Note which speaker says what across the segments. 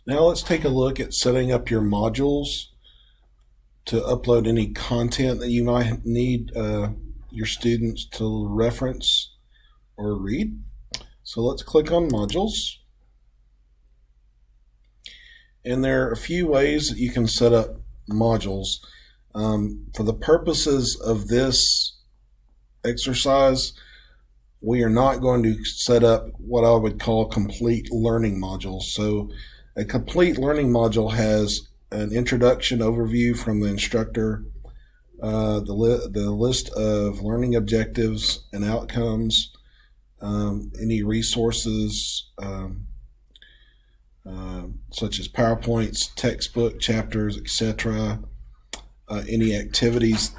Speaker 1: Now let's take a look at setting up your modules to upload any content that you might need your students to reference or read. So let's click on modules. And there are a few ways that you can set up modules. For the purposes of this exercise, we are not going to set up what I would call complete learning modules. So a complete learning module has an introduction overview from the instructor, the list of learning objectives and outcomes, any resources such as PowerPoints, textbook chapters, etc., any activities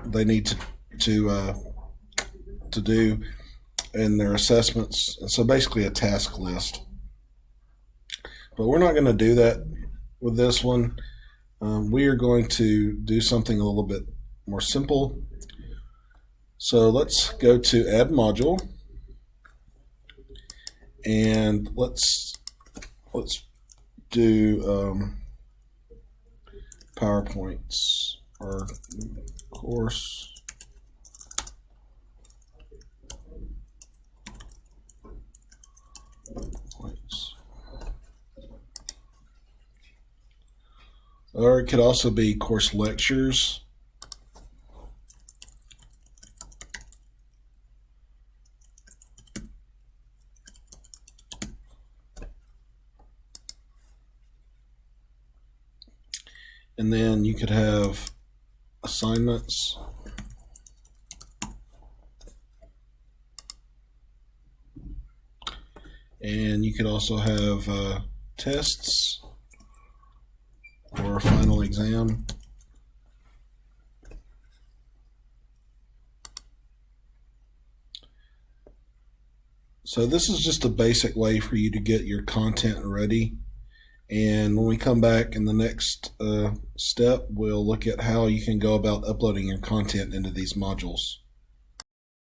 Speaker 1: they need to do in their assessments. And so basically a task list. But we're not going to do that with this one. We are going to do something a little bit more simple. So let's go to Add Module, and let's do PowerPoints or course. Points. Or it could also be course lectures. And then you could have assignments. And you could also have tests or a final exam. So this is just a basic way for you to get your content ready. And when we come back in the next step, we'll look at how you can go about uploading your content into these modules.